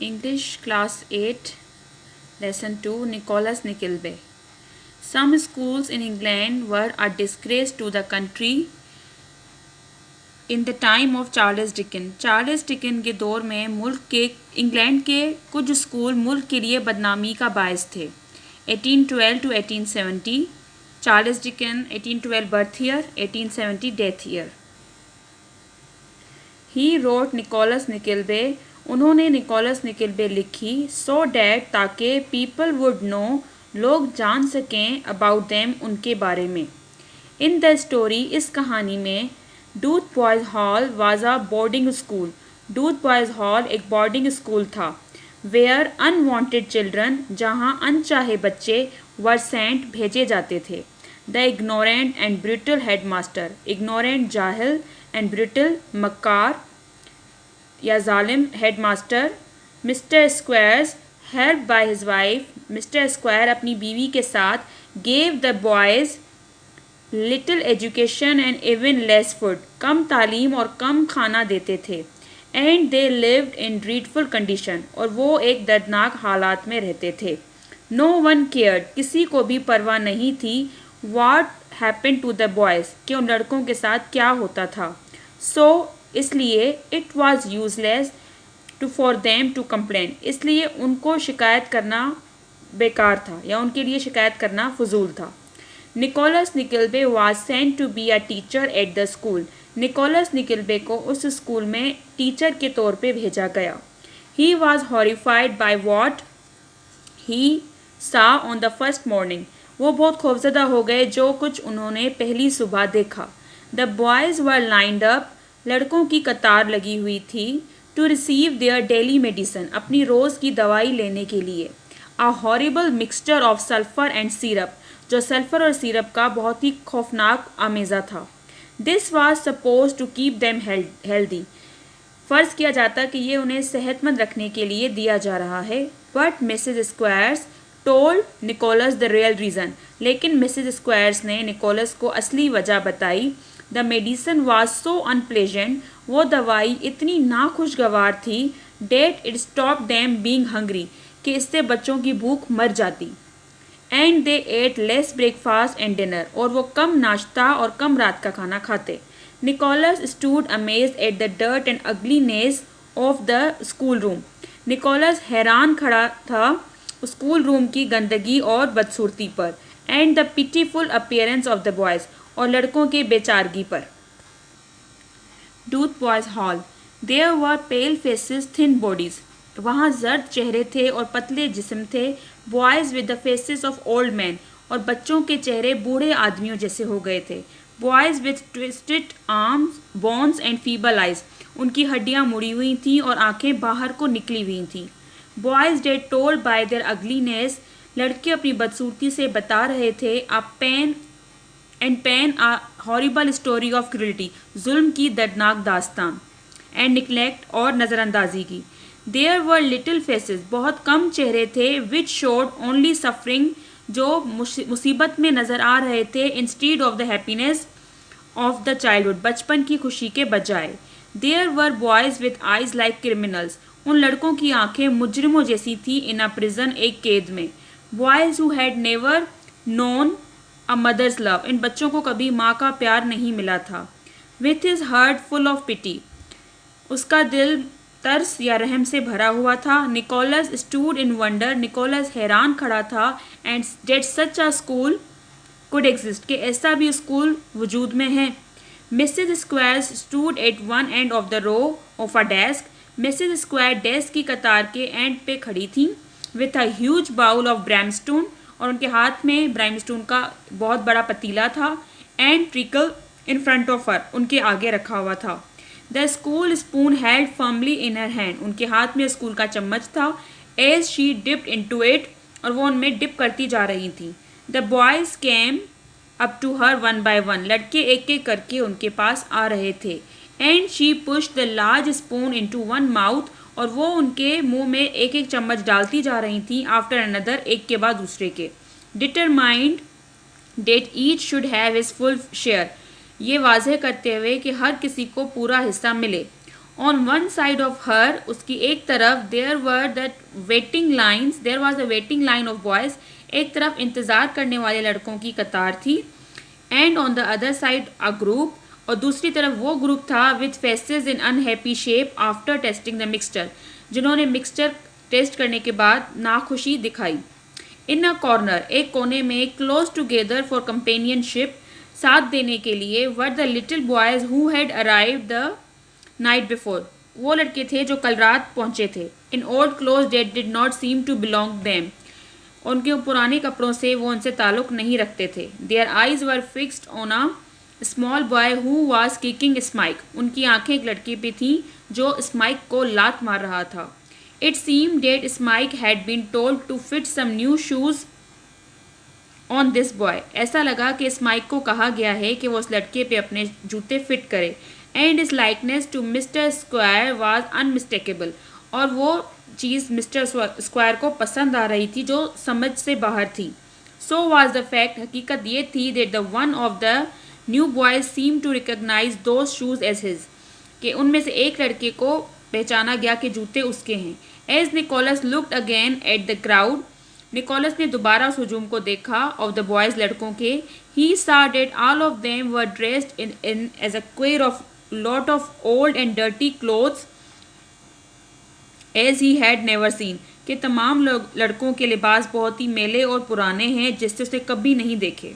English Class 8, Lesson 2, Nicholas Nickleby. Some schools in England were a disgrace to the country in the time of Charles Dickens. Charles Dickens के दौर में England के कुछ school मुल्क के लिए बदनामी का बायस थे. 1812 to 1870. Charles Dickens 1812 birth year, 1870 death year. He wrote Nicholas Nickleby. उन्होंने निकोलस निकलबे लिखी सो डैट ताकि पीपल वुड नो, लोग जान सकें अबाउट देम, उनके बारे में. इन द स्टोरी, इस कहानी में, Dotheboys hall was a boarding school. Dotheboys hall एक बोर्डिंग स्कूल था. वेयर अनवांटेड चिल्ड्रन, जहाँ अनचाहे बच्चे, वर सेंट भेजे जाते थे. The ignorant and brittle head master. Ignorant जाहिल एंड ब्रिटल मक्कार या जालिम head master. Mister Squeers help by his wife. Mister Squeers अपनी बीवी के साथ gave the boys little education and even less food. कम तालीम और कम खाना देते थे. And they lived in dreadful condition, और वो एक दर्दनाक हालात में रहते थे. नो वन केयर्ड, किसी को भी परवाह नहीं थी. What happened to the boys, कि उन लड़कों के साथ क्या होता था. सो इसलिए it was useless to for them to complain, इसलिए उनको शिकायत करना बेकार था या उनके लिए शिकायत करना फजूल था. Nicholas Nickleby was sent to be a teacher at the school. Nicholas Nickleby को उस स्कूल में टीचर के तौर पे भेजा गया. He was horrified by what he सा ऑन द फर्स्ट मॉर्निंग. वो बहुत खौफजदा हो गए जो कुछ उन्होंने पहली सुबह देखा. The boys were lined up, लड़कों की कतार लगी हुई थी. To receive their daily medicine, अपनी रोज़ की दवाई लेने के लिए. A horrible mixture of sulphur and syrup, जो सल्फर और सिरप का बहुत ही खौफनाक आमेज़ा था. This was suppose to keep them healthy. फ़र्ज़ किया जाता कि ये उन्हें सेहतमंद रखने के लिए दिया जा रहा है. But Mrs Squeers told Nicholas the real reason, लेकिन मिसेज स्क्वायर्स ने निकोलस को असली वजह बताई. The medicine was so unpleasant, वो दवाई इतनी नाखुशगवार थी. That it stop them being hungry, कि इससे बच्चों की भूख मर जाती. And they ate less breakfast and dinner, और वो कम नाश्ता और कम रात का खाना खाते. Nicholas stood amazed at the dirt and ugliness of the school room. Nicholas हैरान खड़ा था स्कूल रूम की गंदगी और बदसूरती पर. And the pitiful appearance of the boys, और लड़कों के बेचारगी पर. Dotheboys hall. There were pale faces thin bodies. वहाँ जर्द चेहरे थे और पतले जिस्म थे. Boys with the faces of old man, और बच्चों के चेहरे बूढ़े आदमियों जैसे हो गए थे. Boys with twisted arms, bones and feeble eyes, उनकी हड्डियाँ मुड़ी हुई थीं और आंखें बाहर को निकली हुई थीं. Boys that told by their ugliness, लड़के अपनी बदसूरती से बता रहे थे. Pen a horrible story of cruelty, जुल्म की दर्दनाक दास्तान. एंड निगलेक्ट, और नज़रअंदाजी की. देयर वर लिटिल फेसेस, बहुत कम चेहरे थे. विच शोड ओनली सफरिंग, जो मुसीबत में नज़र आ रहे थे. Instead of the happiness of the childhood, बचपन की खुशी के बजाय. There were boys with eyes like criminals, उन लड़कों की आंखें मुजरिमों जैसी थी. इन अ प्रिजन, एक कैद में. Boys who had never known a mother's love, इन बच्चों को कभी माँ का प्यार नहीं मिला था. With his heart full of pity, उसका दिल तरस या रहम से भरा हुआ था. Nicholas stood in wonder, Nicholas हैरान खड़ा था. And that such a school could exist, कि ऐसा भी स्कूल वजूद में है. Mrs Squeers stood at one end of the row of a desk. Mrs Squeers desk की कतार के एंड पे खड़ी थी. With a huge bowl of brimstone, और उनके हाथ में ब्राइमस्टोन का बहुत बड़ा पतीला था. And treacle in front of her, उनके आगे रखा हुआ था. The school spoon held firmly in her hand, उनके हाथ में स्कूल का चम्मच था. As she dipped into it, और वो उनमें डिप करती जा रही थी. The boys came up to her one by one, लड़के एक एक करके उनके पास आ रहे थे. And she push the large spoon into one mouth, और वो उनके मुंह में एक एक चम्मच डालती जा रही थी. आफ्टर अनदर, एक के बाद दूसरे के. Determined that each should have his full share, ये वाजह करते हुए कि हर किसी को पूरा हिस्सा मिले. On one side of her, उसकी एक तरफ, there was a waiting line of boys, एक तरफ इंतज़ार करने वाले लड़कों की कतार थी, and on the other side a group, और दूसरी तरफ वो ग्रुप था with faces in unhappy shape after tasting the mixture, जिन्होंने मिक्सचर टेस्ट करने के बाद नाखुशी दिखाई। इन अ कॉर्नर, एक कोने में, क्लोज टुगेदर फॉर कंपेनियनशिप, साथ देने के लिए, were the little boys who had arrived the night before, वो लड़के थे जो कल रात पहुंचे थे। In old clothes that did not seem to belong them, उनके पुराने कपड़ों से वो उनसे ताल्लुक नहीं रखते थे। Their eyes were fixed on a small boy who was kicking Smike, उनकी आंखें एक लड़के पे थीं जो स्माइक को लात मार रहा था। It seem that Smike had been told to fit some new shoes on this boy, ऐसा लगा कि स्माइक को कहा गया है कि वो उस लड़के पे अपने जूते फिट करे। And his likeness to Mister Squeers was unmistakable, और वो चीज़ मिस्टर स्क्वायर को पसंद आ रही थी जो समझ से बाहर थी। सो वाज द फैक्ट, हकीकत ये थी that the one of the new boys seem to recognise those shoes as his, कि उनमें से एक लड़के को पहचाना गया कि जूते उसके हैं। As Nicholas looked again at the crowd, Nicholas ने दोबारा उस हुजूम को देखा ऑफ द बॉयज, लड़कों के। ही saw that all of them were dressed in as a queer of lot of old and dirty clothes as he had never seen, कि तमाम लड़कों के लिबास बहुत ही मैले और पुराने हैं जिससे उसे कभी नहीं देखे।